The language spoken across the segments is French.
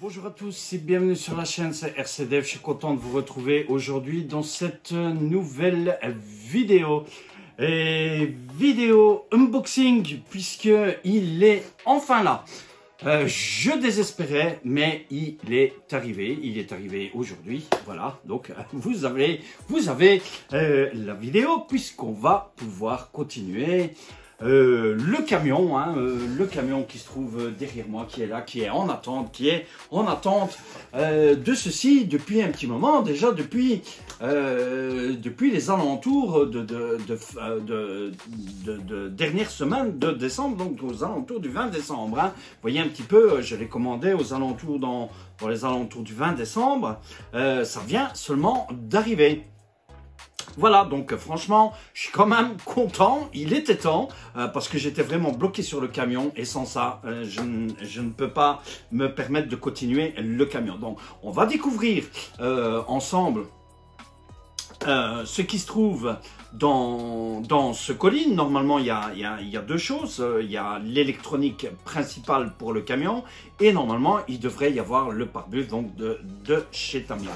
Bonjour à tous et bienvenue sur la chaîne, c'est RCDev. Je suis content de vous retrouver aujourd'hui dans cette nouvelle vidéo. Et vidéo unboxing puisqu'il est enfin là. Je désespérais, mais il est arrivé aujourd'hui. Voilà, donc vous avez la vidéo puisqu'on va pouvoir continuer. Le camion qui se trouve derrière moi, qui est là, qui est en attente de ceci depuis un petit moment, déjà depuis les alentours de dernière semaine de décembre, donc aux alentours du 20 décembre. Hein. Vous voyez un petit peu, je l'ai commandé aux alentours dans les alentours du 20 décembre. Ça vient seulement d'arriver. Voilà, donc franchement, je suis quand même content, il était temps, parce que j'étais vraiment bloqué sur le camion, et sans ça, je ne peux pas me permettre de continuer le camion. Donc, on va découvrir ensemble ce qui se trouve dans ce colis. Normalement, il y a deux choses. Il y a l'électronique principale pour le camion, et normalement, il devrait y avoir le pare-bus donc de chez Tamiya.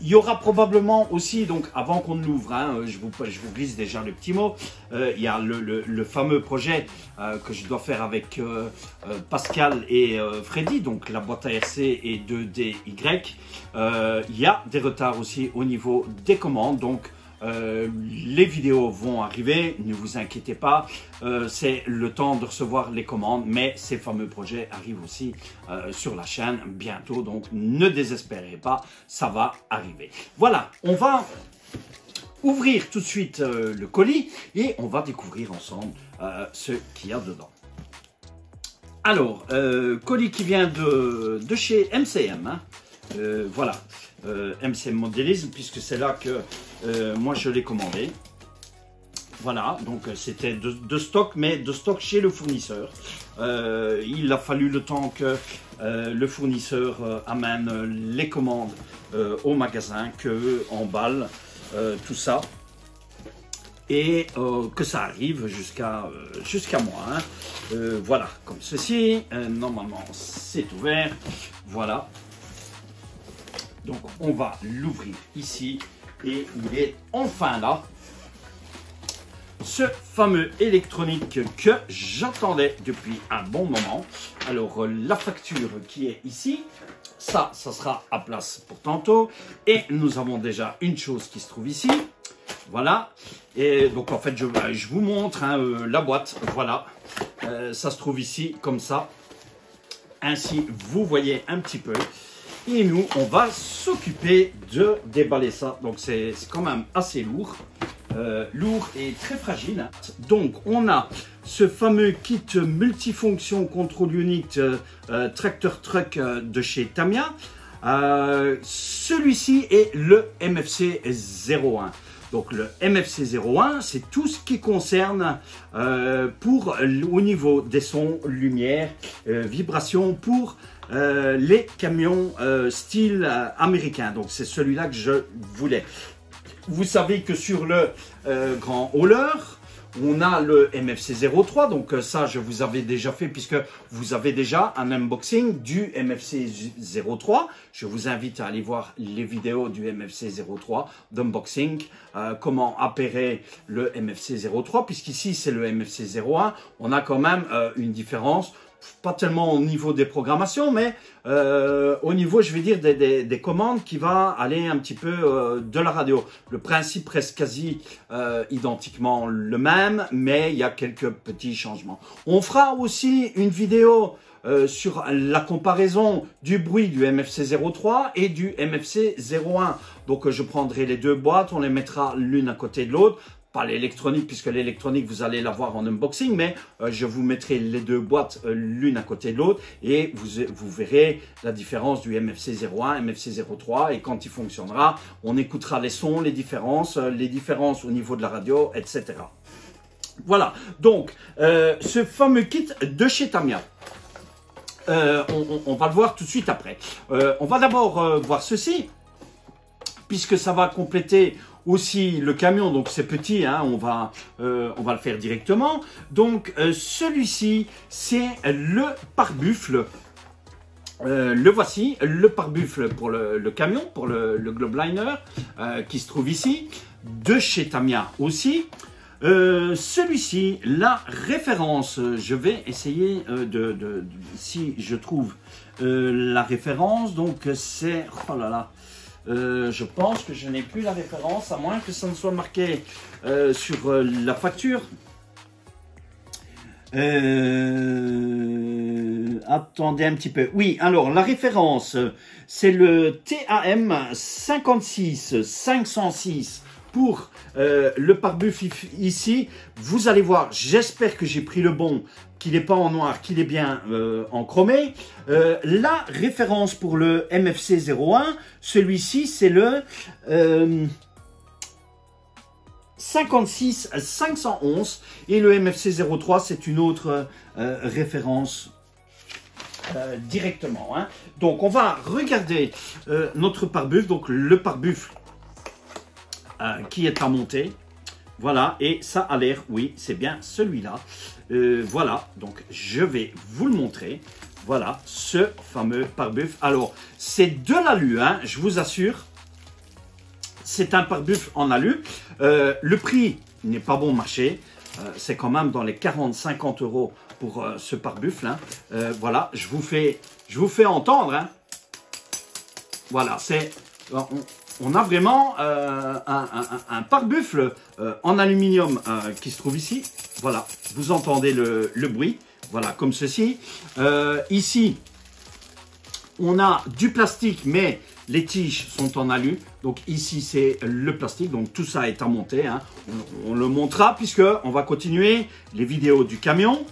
Il y aura probablement aussi, donc avant qu'on ne l'ouvre, hein, je vous glisse déjà le petit mot, il y a le fameux projet que je dois faire avec Pascal et Freddy, donc la boîte ARC et 2DY. Il y a des retards aussi au niveau des commandes, donc les vidéos vont arriver, ne vous inquiétez pas, c'est le temps de recevoir les commandes, mais ces fameux projets arrivent aussi sur la chaîne bientôt, donc ne désespérez pas, ça va arriver. Voilà, on va ouvrir tout de suite le colis et on va découvrir ensemble ce qu'il y a dedans. Alors, colis qui vient de chez MCM, hein. Voilà, MCM Modélisme, puisque c'est là que moi je l'ai commandé. Voilà, donc c'était de stock, mais de stock chez le fournisseur. Il a fallu le temps que le fournisseur amène les commandes au magasin, que emballe tout ça, et que ça arrive jusqu'à moi. Hein. Voilà, comme ceci. Normalement, c'est ouvert. Voilà. Donc, on va l'ouvrir ici et il est enfin là. Ce fameux électronique que j'attendais depuis un bon moment. Alors, la facture qui est ici, ça sera à place pour tantôt. Et nous avons déjà une chose qui se trouve ici. Voilà. Et donc, en fait, je vous montre hein, la boîte. Voilà. Ça se trouve ici, comme ça. Ainsi, vous voyez un petit peu. Et nous, on va s'occuper de déballer ça. Donc, c'est quand même assez lourd. Lourd et très fragile. Donc, on a ce fameux kit multifonction control unit tractor truck de chez Tamiya. Celui-ci est le MFC 01. Donc, le MFC 01, c'est tout ce qui concerne au niveau des sons, lumière, vibrations pour les camions style américain. Donc, c'est celui-là que je voulais. Vous savez que sur le grand hauler, on a le MFC 03, donc ça je vous avais déjà fait puisque vous avez déjà un unboxing du MFC 03. Je vous invite à aller voir les vidéos du MFC 03 d'unboxing, comment appairer le MFC 03, puisqu'ici c'est le MFC 01. On a quand même une différence, pas tellement au niveau des programmations, mais au niveau, je vais dire, des commandes qui va aller un petit peu de la radio. Le principe reste quasi identiquement le même, mais il y a quelques petits changements. On fera aussi une vidéo sur la comparaison du bruit du MFC 03 et du MFC 01. Donc, je prendrai les deux boîtes, on les mettra l'une à côté de l'autre. Pas l'électronique, puisque l'électronique, vous allez la voir en unboxing, mais je vous mettrai les deux boîtes l'une à côté de l'autre et vous verrez la différence du MFC 01, MFC 03, et quand il fonctionnera, on écoutera les sons, les différences au niveau de la radio, etc. Voilà, donc ce fameux kit de chez Tamiya. On va le voir tout de suite après. On va d'abord voir ceci, puisque ça va compléter aussi le camion, donc c'est petit, hein, on va le faire directement. Donc celui-ci, c'est le pare-buffle Le voici, le pare-buffle pour le camion, pour le Globeliner, qui se trouve ici, de chez Tamiya aussi. Celui-ci, la référence, je vais essayer si je trouve la référence, donc c'est, oh là là, je pense que je n'ai plus la référence, à moins que ça ne soit marqué sur la facture. Attendez un petit peu. Oui, alors la référence, c'est le TAM 56506 pour le pare-buffle ici. Vous allez voir, j'espère que j'ai pris le bon, qu'il n'est pas en noir, qu'il est bien en chromé. La référence pour le MFC 01, celui-ci, c'est le 56 511 et le MFC 03, c'est une autre référence directement. Hein. Donc, on va regarder notre pare-buffle, donc le pare-buffle qui est à monter. Voilà, et ça a l'air, oui, c'est bien celui-là. Voilà, donc je vais vous le montrer. Voilà, ce fameux pare-buffle. Alors, c'est de l'alu, hein, je vous assure. C'est un pare-buffle en alu. Le prix n'est pas bon marché. C'est quand même dans les 40-50 € pour ce pare-buffle. Hein. Voilà, je vous fais entendre. Hein. Voilà, c'est... On a vraiment un pare-buffle en aluminium qui se trouve ici. Voilà, vous entendez le bruit. Voilà, comme ceci. Ici, on a du plastique, mais les tiges sont en alu. Donc ici, c'est le plastique. Donc tout ça est à monter. Hein. On le montrera puisqu'on va continuer les vidéos du camion.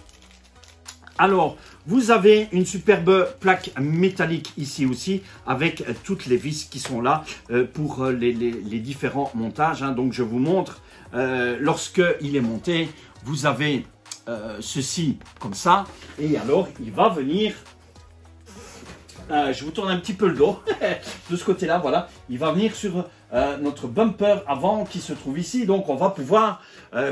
Alors, vous avez une superbe plaque métallique ici aussi avec toutes les vis qui sont là pour les différents montages. Hein. Donc, je vous montre, lorsqu'il est monté, vous avez ceci comme ça. Et alors, il va venir... je vous tourne un petit peu le dos de ce côté-là, voilà. Il va venir sur notre bumper avant qui se trouve ici. Donc, on va pouvoir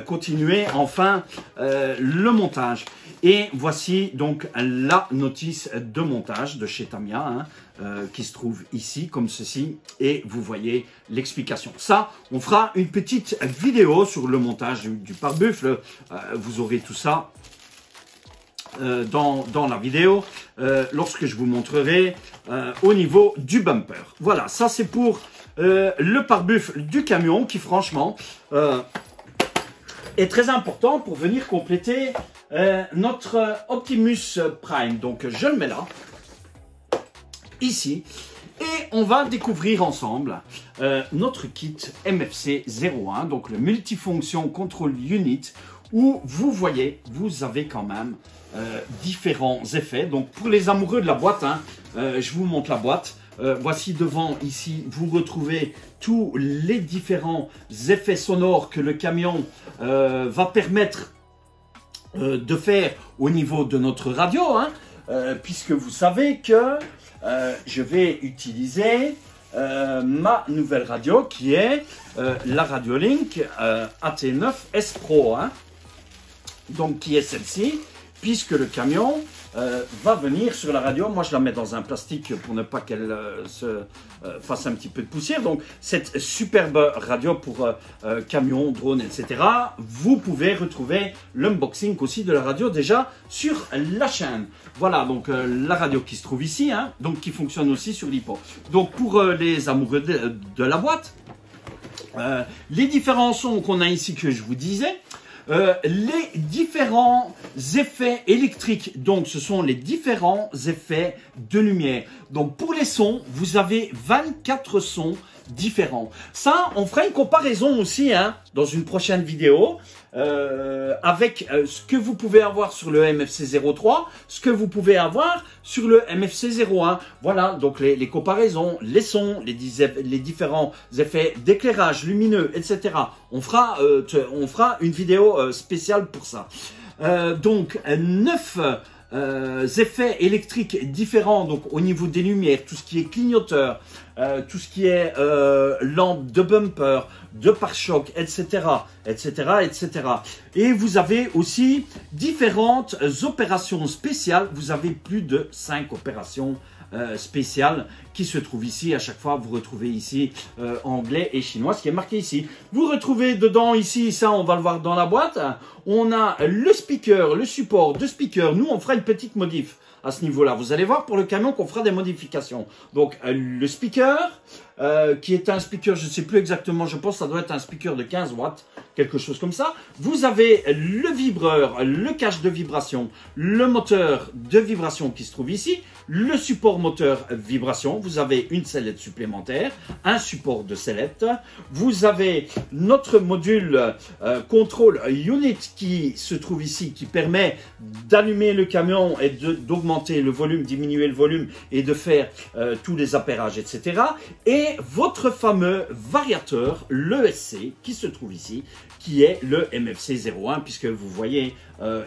continuer enfin le montage. Et voici donc la notice de montage de chez Tamiya hein, qui se trouve ici comme ceci. Et vous voyez l'explication. Ça, on fera une petite vidéo sur le montage du pare-buffle. Vous aurez tout ça dans la vidéo lorsque je vous montrerai au niveau du bumper. Voilà, ça c'est pour le pare-buffle du camion qui franchement est très important pour venir compléter notre Optimus Prime. Donc je le mets là, ici, et on va découvrir ensemble notre kit MFC 01, donc le Multifunction Control Unit, où vous voyez, vous avez quand même différents effets. Donc pour les amoureux de la boîte, hein, je vous montre la boîte. Voici devant ici, vous retrouvez tous les différents effets sonores que le camion va permettre de faire au niveau de notre radio, hein, puisque vous savez que je vais utiliser ma nouvelle radio qui est la Radiolink AT9 S Pro, hein, donc qui est celle-ci, puisque le camion va venir sur la radio. Moi, je la mets dans un plastique pour ne pas qu'elle se fasse un petit peu de poussière. Donc, cette superbe radio pour camion, drone, etc. Vous pouvez retrouver l'unboxing aussi de la radio déjà sur la chaîne. Voilà, donc la radio qui se trouve ici, hein, donc qui fonctionne aussi sur l'IPO. Donc, pour les amoureux de la boîte, les différents sons qu'on a ici que je vous disais, les différents effets électriques, donc ce sont les différents effets de lumière. Donc pour les sons, vous avez 24 sons différents. Ça, on fera une comparaison aussi hein, dans une prochaine vidéo avec ce que vous pouvez avoir sur le MFC 03, ce que vous pouvez avoir sur le MFC 01. Voilà, donc les comparaisons, les sons, les différents effets d'éclairage lumineux, etc. On fera une vidéo spéciale pour ça. Donc 9 effets électriques différents, donc au niveau des lumières, tout ce qui est clignoteur, tout ce qui est lampe de bumper, de pare-choc, etc., etc., etc. Et vous avez aussi différentes opérations spéciales. Vous avez plus de 5 opérations spécial qui se trouve ici. À chaque fois, vous retrouvez ici anglais et chinois, ce qui est marqué ici. Vous retrouvez dedans ici, ça on va le voir dans la boîte, on a le speaker, le support de speaker. Nous, on fera une petite modif à ce niveau-là. Vous allez voir pour le camion qu'on fera des modifications. Donc, le speaker, qui est un speaker, je ne sais plus exactement, je pense que ça doit être un speaker de 15 watts, quelque chose comme ça. Vous avez le vibreur, le cache de vibration, le moteur de vibration qui se trouve ici, le support moteur vibration, vous avez une sellette supplémentaire, un support de sellette, vous avez notre module control unit qui se trouve ici, qui permet d'allumer le camion et d'augmenter le volume, diminuer le volume et de faire tous les appairages, etc. Et votre fameux variateur, l'ESC, qui se trouve ici, qui est le MFC 01, puisque vous voyez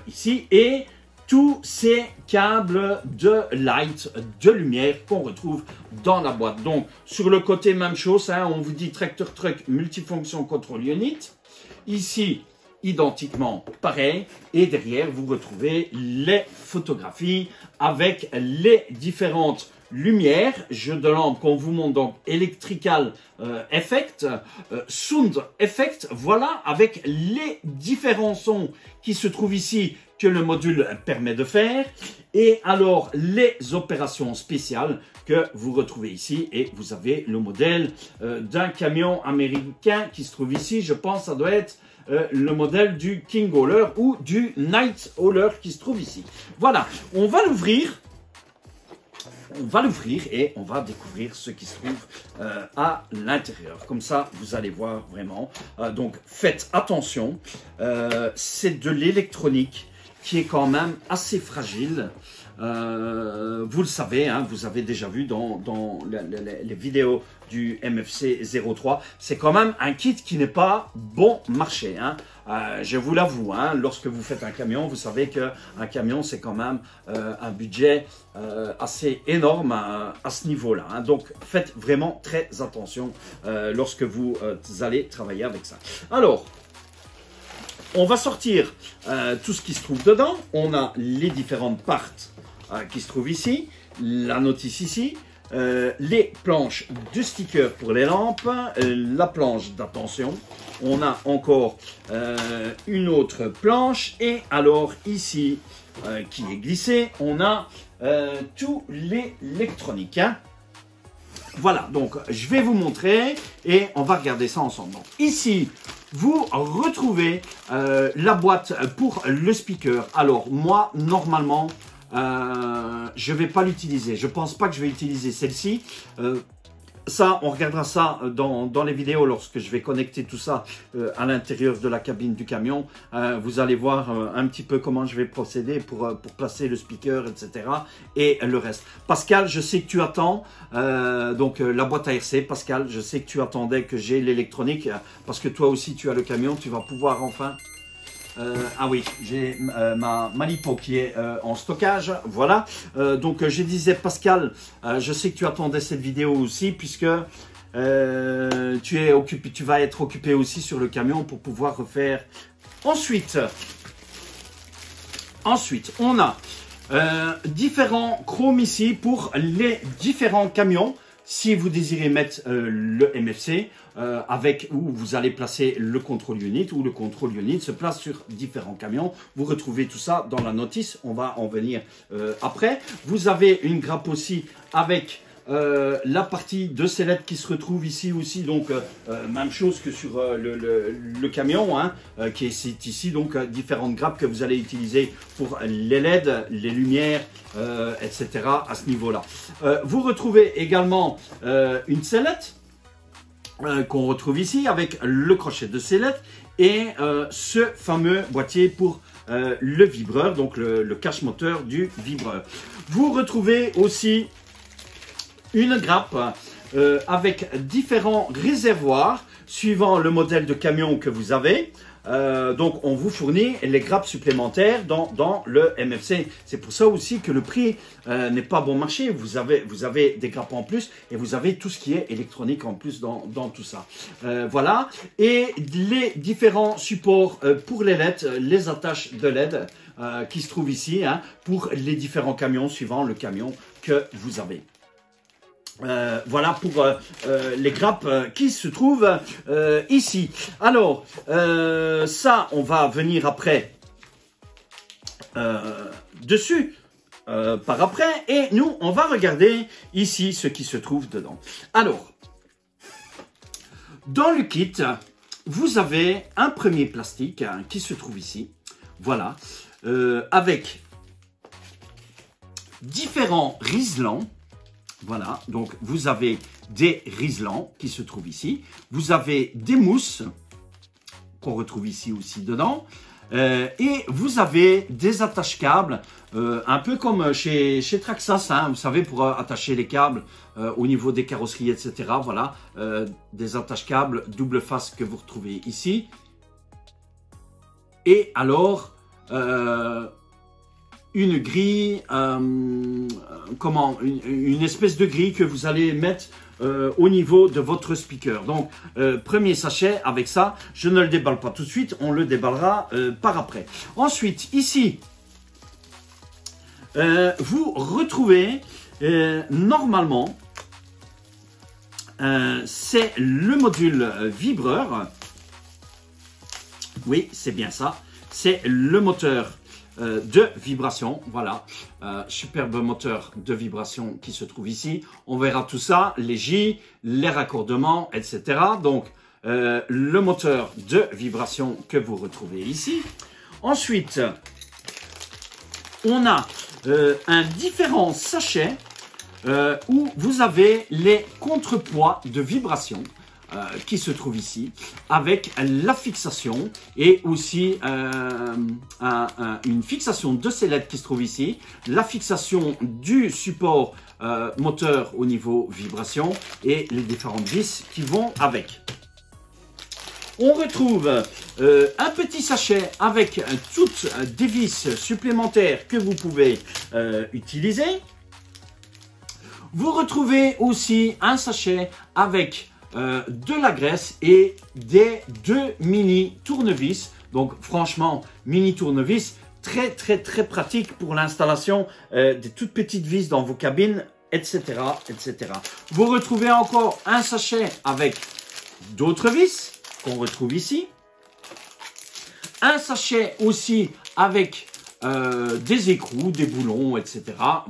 ici, et tous ces câbles de light, de lumière qu'on retrouve dans la boîte. Donc, sur le côté, même chose, hein, on vous dit Tractor Truck Multifonction Control Unit. Ici, identiquement pareil. Et derrière, vous retrouvez les photographies avec les différentes lumières, jeu de lampe qu'on vous montre, donc Electrical Effect, Sound Effect, voilà, avec les différents sons qui se trouvent ici, que le module permet de faire, et alors les opérations spéciales que vous retrouvez ici, et vous avez le modèle d'un camion américain qui se trouve ici, je pense que ça doit être le modèle du King Hauler ou du Night Hauler qui se trouve ici. Voilà, on va l'ouvrir. On va l'ouvrir et on va découvrir ce qui se trouve à l'intérieur. Comme ça, vous allez voir vraiment. Donc, faites attention. C'est de l'électronique qui est quand même assez fragile. Vous le savez, hein, vous avez déjà vu dans les vidéos du MFC 03, c'est quand même un kit qui n'est pas bon marché. Hein. Je vous l'avoue, hein, lorsque vous faites un camion, vous savez qu'un camion, c'est quand même un budget assez énorme à ce niveau-là. Hein. Donc, faites vraiment très attention lorsque vous allez travailler avec ça. Alors, on va sortir tout ce qui se trouve dedans. On a les différentes parts qui se trouvent ici, la notice ici, les planches de sticker pour les lampes, la planche d'attention. On a encore une autre planche et alors ici qui est glissée, on a tout l'électronique. Hein. Voilà, donc je vais vous montrer et on va regarder ça ensemble. Donc, ici, vous retrouvez la boîte pour le speaker. Alors moi, normalement, je ne vais pas l'utiliser. Je ne pense pas que je vais utiliser celle-ci. Ça, on regardera ça dans les vidéos lorsque je vais connecter tout ça à l'intérieur de la cabine du camion. Vous allez voir un petit peu comment je vais procéder pour placer le speaker, etc. Et le reste. Pascal, je sais que tu attends. Donc, la boîte à RC, Pascal, je sais que tu attendais que j'ai l'électronique. Parce que toi aussi, tu as le camion. Tu vas pouvoir enfin... ah oui, j'ai ma Lipo qui est en stockage, voilà. Donc je disais Pascal, je sais que tu attendais cette vidéo aussi puisque tu vas être occupé aussi sur le camion pour pouvoir refaire. Ensuite, on a différents chromes ici pour les différents camions. Si vous désirez mettre le MFC, avec où vous allez placer le control unit, ou le control unit se place sur différents camions. Vous retrouvez tout ça dans la notice, on va en venir après. Vous avez une grappe aussi avec la partie de sellette qui se retrouve ici aussi, donc même chose que sur le camion, hein, qui est ici, donc différentes grappes que vous allez utiliser pour les LED, les lumières, etc. à ce niveau-là. Vous retrouvez également une sellette qu'on retrouve ici avec le crochet de sellette et ce fameux boîtier pour le vibreur, donc le cache moteur du vibreur. Vous retrouvez aussi une grappe avec différents réservoirs suivant le modèle de camion que vous avez. Donc on vous fournit les grappes supplémentaires dans le MFC. C'est pour ça aussi que le prix n'est pas bon marché. Vous avez des grappes en plus et vous avez tout ce qui est électronique en plus dans tout ça. Voilà. Et les différents supports pour les LED, les attaches de LED qui se trouvent ici, hein, pour les différents camions suivant le camion que vous avez. Voilà pour les grappes qui se trouvent ici. Alors, ça, on va venir après dessus par après. Et nous, on va regarder ici ce qui se trouve dedans. Alors, dans le kit, vous avez un premier plastique qui se trouve ici. Voilà, avec différents riselants. Voilà, donc vous avez des riselants qui se trouvent ici. Vous avez des mousses qu'on retrouve ici aussi dedans. Et vous avez des attache-câbles, un peu comme chez Traxxas, hein, vous savez, pour attacher les câbles au niveau des carrosseries, etc. Voilà, des attache-câbles double face que vous retrouvez ici. Et alors, une grille, une espèce de grille que vous allez mettre au niveau de votre speaker. Donc, premier sachet avec ça, je ne le déballe pas tout de suite, on le déballera par après. Ensuite, ici, vous retrouvez normalement, c'est le module vibreur. Oui, c'est bien ça. C'est le moteur de vibration, voilà, superbe moteur de vibration qui se trouve ici. On verra tout ça, les J, les raccordements, etc. Donc, le moteur de vibration que vous retrouvez ici. Ensuite, on a un différent sachet où vous avez les contrepoids de vibration. Qui se trouve ici, avec la fixation et aussi une fixation de ces LED qui se trouve ici, la fixation du support moteur au niveau vibration et les différentes vis qui vont avec. On retrouve un petit sachet avec toutes des vis supplémentaires que vous pouvez utiliser. Vous retrouvez aussi un sachet avec de la graisse et des 2 mini tournevis. Donc franchement, mini tournevis, très pratique pour l'installation des toutes petites vis dans vos cabines, etc., etc. Vous retrouvez encore un sachet avec d'autres vis qu'on retrouve ici. Un sachet aussi avec des écrous, des boulons, etc.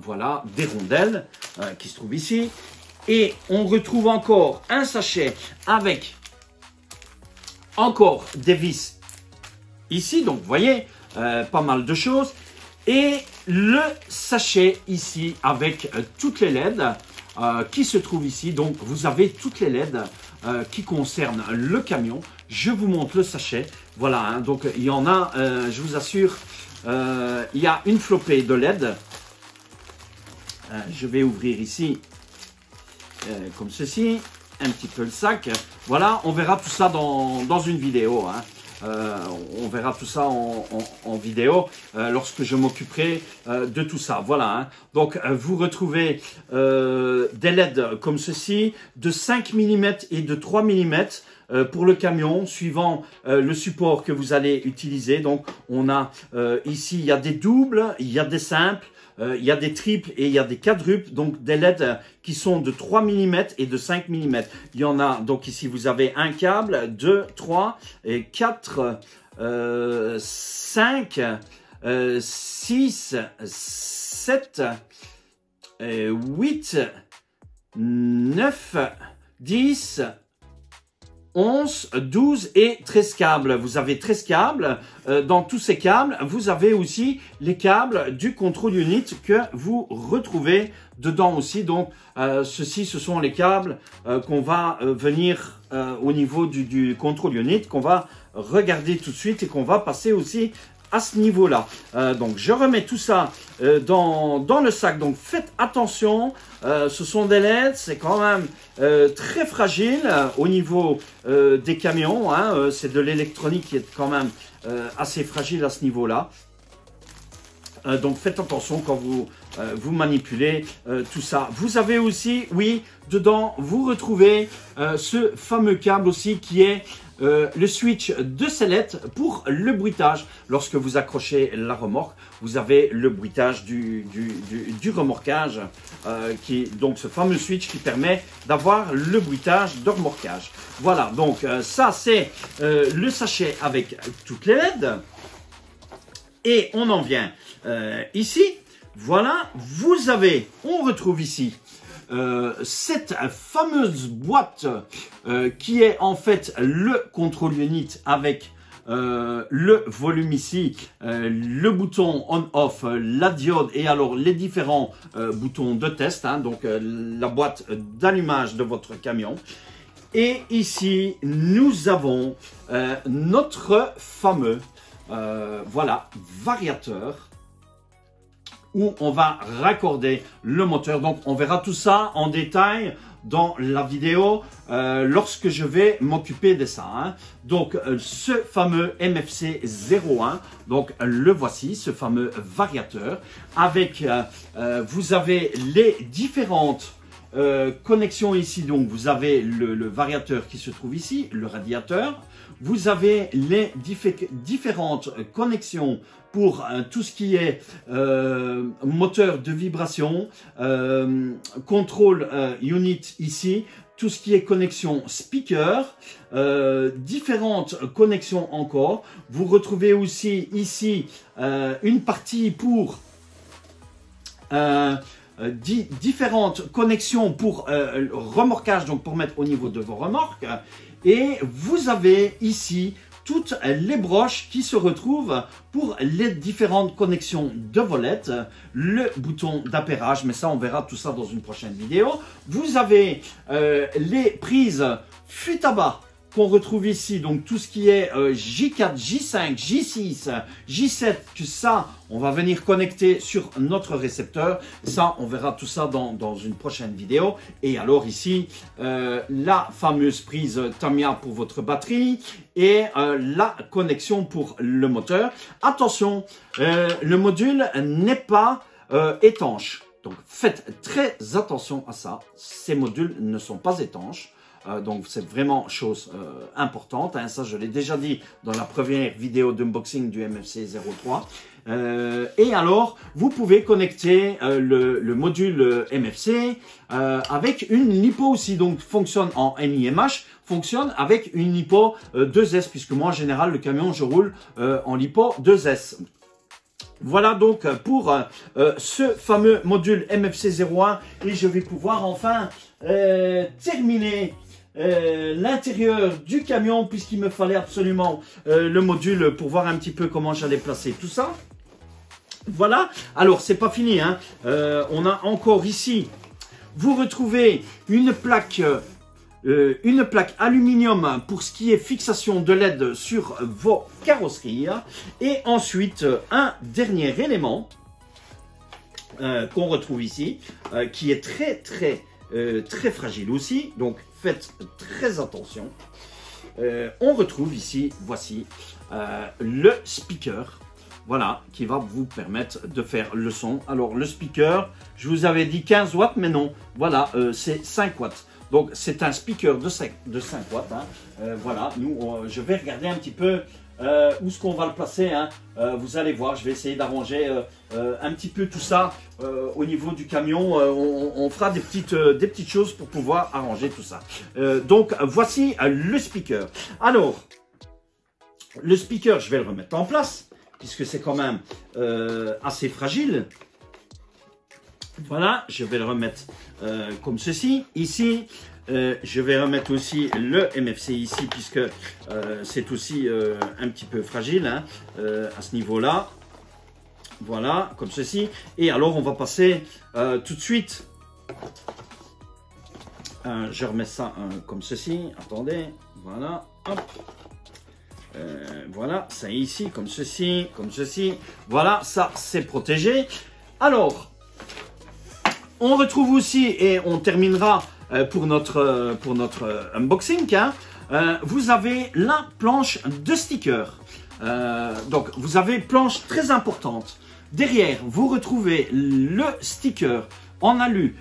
Voilà, des rondelles qui se trouvent ici. Et on retrouve encore un sachet avec encore des vis ici. Donc, vous voyez, pas mal de choses. Et le sachet ici avec toutes les LED qui se trouvent ici. Donc, vous avez toutes les LED qui concernent le camion. Je vous montre le sachet. Voilà, hein, donc il y en a, je vous assure, il y a une flopée de LED. Je vais ouvrir ici. Comme ceci, un petit peu le sac. Voilà, on verra tout ça dans une vidéo. Hein. On verra tout ça en vidéo lorsque je m'occuperai de tout ça. Voilà. Hein. Donc, vous retrouvez des LED comme ceci, de 5 mm et de 3 mm pour le camion, suivant le support que vous allez utiliser. Donc, on a ici, il y a des doubles, il y a des simples. Il y a des triples et il y a des quadruples, donc des LED qui sont de 3 mm et de 5 mm. Il y en a, donc ici vous avez un câble, 2, 3, 4, 5, 6, 7, 8, 9, 10, 11, 12 et 13 câbles. Vous avez 13 câbles. Dans tous ces câbles, vous avez aussi les câbles du control unit que vous retrouvez dedans aussi. Donc, ceci, ce sont les câbles qu'on va venir au niveau du control unit, qu'on va regarder tout de suite et qu'on va passer aussi à ce niveau-là. Donc, je remets tout ça dans le sac. Donc, faites attention. Ce sont des LED. C'est quand même très fragile au niveau des camions. Hein. C'est de l'électronique qui est quand même assez fragile à ce niveau-là. Donc faites attention quand vous manipulez tout ça. Vous avez aussi, oui, dedans, vous retrouvez ce fameux câble aussi qui est le switch de sellette pour le bruitage. Lorsque vous accrochez la remorque, vous avez le bruitage du remorquage, donc ce fameux switch qui permet d'avoir le bruitage de remorquage. Voilà, donc ça c'est le sachet avec toutes les LED. Et on en vient ici. Voilà, on retrouve ici cette fameuse boîte qui est en fait le contrôle unit avec le volume ici, le bouton on-off, la diode et alors les différents boutons de test, hein, donc la boîte d'allumage de votre camion. Et ici, nous avons notre fameux voilà, variateur où on va raccorder le moteur. Donc, on verra tout ça en détail dans la vidéo lorsque je vais m'occuper de ça. Hein. Donc, ce fameux MFC 01, donc le voici, ce fameux variateur. Avec, vous avez les différentes connexions ici. Donc, vous avez le variateur qui se trouve ici, le radiateur. Vous avez les différentes connexions pour tout ce qui est moteur de vibration, contrôle unit ici, tout ce qui est connexion speaker, différentes connexions encore. Vous retrouvez aussi ici une partie pour différentes connexions pour remorquage, donc pour mettre au niveau de vos remorques. Et vous avez ici toutes les broches qui se retrouvent pour les différentes connexions de volette, le bouton d'appairage, mais ça on verra tout ça dans une prochaine vidéo. Vous avez les prises fût à bas qu'on retrouve ici, donc tout ce qui est J4, J5, J6, J7, tout ça, on va venir connecter sur notre récepteur. Ça, on verra tout ça dans une prochaine vidéo. Et alors ici, la fameuse prise Tamiya pour votre batterie et la connexion pour le moteur. Attention, le module n'est pas étanche. Donc, faites très attention à ça. Ces modules ne sont pas étanches. Donc, c'est vraiment chose importante. Hein. Ça, je l'ai déjà dit dans la première vidéo d'unboxing du MFC 03. Et alors, vous pouvez connecter le module MFC avec une LiPo aussi. Donc, fonctionne en NIMH, fonctionne avec une LiPo 2S, puisque moi, en général, le camion, je roule en LiPo 2S. Voilà donc pour ce fameux module MFC 01 et je vais pouvoir enfin terminer l'intérieur du camion puisqu'il me fallait absolument le module pour voir un petit peu comment j'allais placer tout ça. Voilà, alors c'est pas fini, hein. On a encore ici, vous retrouvez une plaque aluminium pour ce qui est fixation de LED sur vos carrosseries. Et ensuite, un dernier élément qu'on retrouve ici, qui est très fragile aussi. Donc, faites très attention. On retrouve ici, voici, le speaker. Voilà, qui va vous permettre de faire le son. Alors, le speaker, je vous avais dit 15 watts, mais non. Voilà, c'est 5 watts. Donc, c'est un speaker de 5 watts. Hein. Voilà, nous, je vais regarder un petit peu où est-ce qu'on va le placer. Hein. Vous allez voir, je vais essayer d'arranger un petit peu tout ça au niveau du camion. On fera des petites choses pour pouvoir arranger tout ça. Donc, voici le speaker. Alors, le speaker, je vais le remettre en place, puisque c'est quand même assez fragile. Voilà, je vais le remettre comme ceci. Ici, je vais remettre aussi le MFC ici, puisque c'est aussi un petit peu fragile hein, à ce niveau-là. Voilà, comme ceci. Et alors, on va passer tout de suite. Je remets ça comme ceci. Attendez, voilà, hop. Voilà, ça est ici, comme ceci, comme ceci. Voilà, ça, c'est protégé. Alors, on retrouve aussi, et on terminera pour notre unboxing, hein, vous avez la planche de stickers. Donc, vous avez planche très importante. Derrière, vous retrouvez le sticker en alu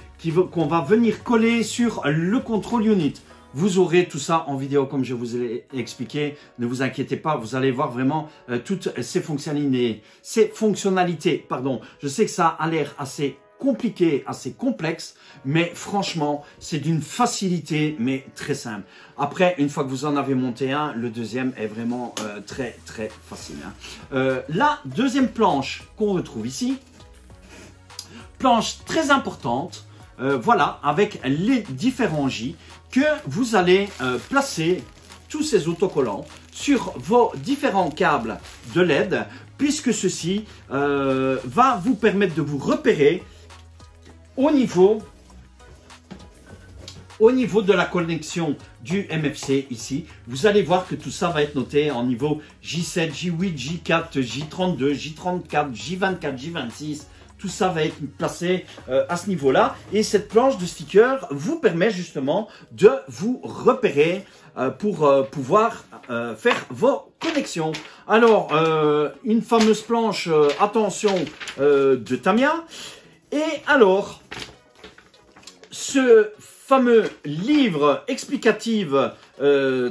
qu'on va venir coller sur le control unit. Vous aurez tout ça en vidéo comme je vous ai expliqué. Ne vous inquiétez pas, vous allez voir vraiment toutes ces fonctionnalités. Je sais que ça a l'air assez compliqué, assez complexe, mais franchement, c'est d'une facilité, mais très simple. Après, une fois que vous en avez monté un, le deuxième est vraiment très facile. La deuxième planche qu'on retrouve ici, planche très importante, voilà, avec les différents J que vous allez placer tous ces autocollants sur vos différents câbles de LED, puisque ceci va vous permettre de vous repérer au niveau de la connexion du MFC ici. Vous allez voir que tout ça va être noté en niveau J7, J8, J4, J32, J34, J24, J26. Tout ça va être placé à ce niveau-là. Et cette planche de sticker vous permet justement de vous repérer pour pouvoir faire vos connexions. Alors, une fameuse planche, attention, de Tamiya. Et alors, ce fameux livre explicatif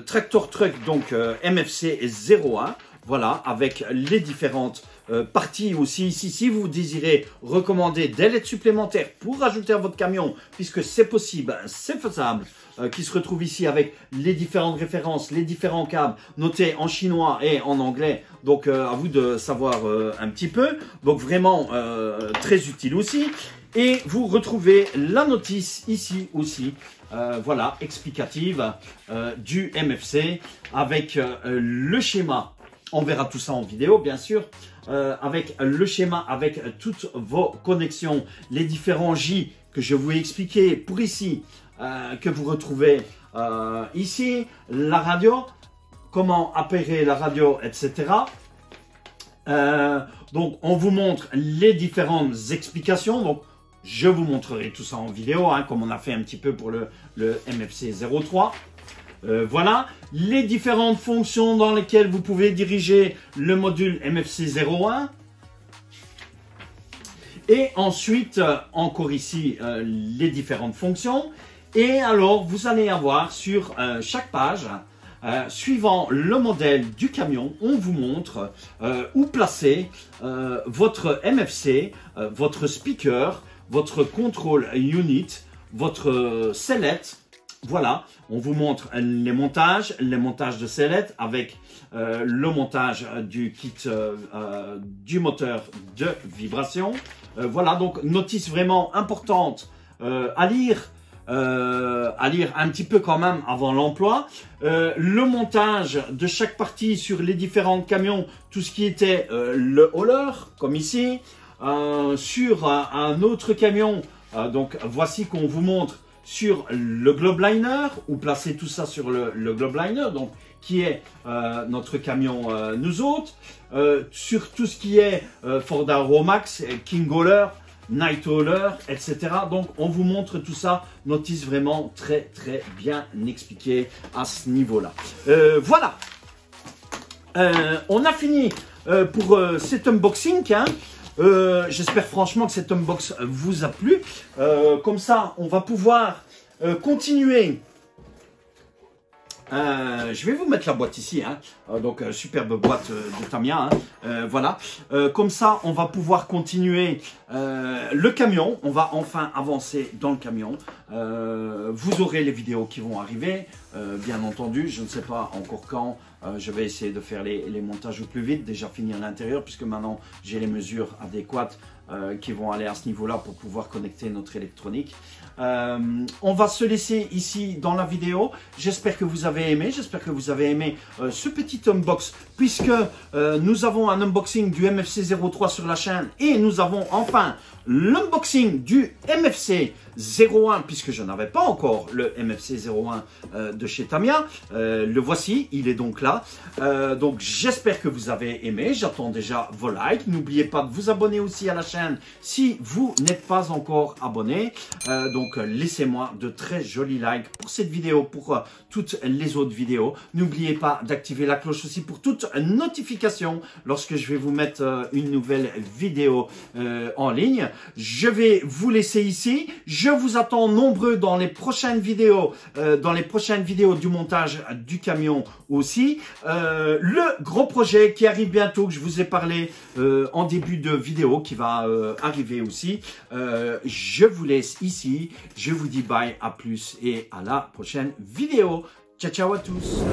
Tractor Truck, donc MFC 01, voilà, avec les différentes partie aussi ici, si vous désirez recommander des LED supplémentaires pour rajouter à votre camion, puisque c'est possible, c'est faisable, qui se retrouve ici avec les différentes références, les différents câbles notés en chinois et en anglais, donc à vous de savoir un petit peu, donc vraiment très utile aussi. Et vous retrouvez la notice ici aussi, voilà, explicative du MFC avec le schéma. On verra tout ça en vidéo, bien sûr, avec le schéma, avec toutes vos connexions, les différents J que je vous ai expliqué pour ici, que vous retrouvez ici, la radio, comment appairer la radio, etc. Donc, on vous montre les différentes explications. Donc, je vous montrerai tout ça en vidéo, hein, comme on a fait un petit peu pour le MFC 03. Voilà, les différentes fonctions dans lesquelles vous pouvez diriger le module MFC 01. Et ensuite, encore ici, les différentes fonctions. Et alors, vous allez avoir sur chaque page, suivant le modèle du camion, on vous montre où placer votre MFC, votre speaker, votre control unit, votre sellette. Voilà, on vous montre les montages de sellettes avec le montage du kit du moteur de vibration. Voilà, donc notice vraiment importante à lire un petit peu quand même avant l'emploi. Le montage de chaque partie sur les différents camions, tout ce qui était le hauler, comme ici. Sur un autre camion, donc voici qu'on vous montre sur le Globeliner, ou placer tout ça sur le Globeliner, donc qui est notre camion nous autres, sur tout ce qui est Ford Aeromax, King Hauler, Night Hauler, etc. Donc on vous montre tout ça, notice vraiment très bien expliqué à ce niveau-là. Voilà, on a fini pour cet unboxing, hein. J'espère franchement que cet unbox vous a plu. Comme ça, on va pouvoir continuer. Je vais vous mettre la boîte ici, hein. Donc superbe boîte de Tamiya, hein. Voilà, comme ça on va pouvoir continuer le camion. On va enfin avancer dans le camion. Vous aurez les vidéos qui vont arriver, bien entendu. Je ne sais pas encore quand. Je vais essayer de faire les montages au plus vite, déjà finir l'intérieur, puisque maintenant j'ai les mesures adéquates qui vont aller à ce niveau-là pour pouvoir connecter notre électronique. On va se laisser ici dans la vidéo. J'espère que vous avez aimé, ce petit unbox, puisque nous avons un unboxing du MFC 03 sur la chaîne et nous avons enfin l'unboxing du MFC 01, puisque je n'avais pas encore le MFC 01 de chez Tamiya. Le voici, il est donc là. Donc j'espère que vous avez aimé. J'attends déjà vos likes. N'oubliez pas de vous abonner aussi à la chaîne chaîne si vous n'êtes pas encore abonné. Donc laissez-moi de très jolis likes pour cette vidéo, pour toutes les autres vidéos. N'oubliez pas d'activer la cloche aussi pour toute notification lorsque je vais vous mettre une nouvelle vidéo en ligne. Je vais vous laisser ici. Je vous attends nombreux dans les prochaines vidéos, du montage du camion aussi. Le gros projet qui arrive bientôt, que je vous ai parlé en début de vidéo, qui va arriver aussi. Je vous laisse ici. Je vous dis bye, à plus et à la prochaine vidéo. Ciao, ciao à tous.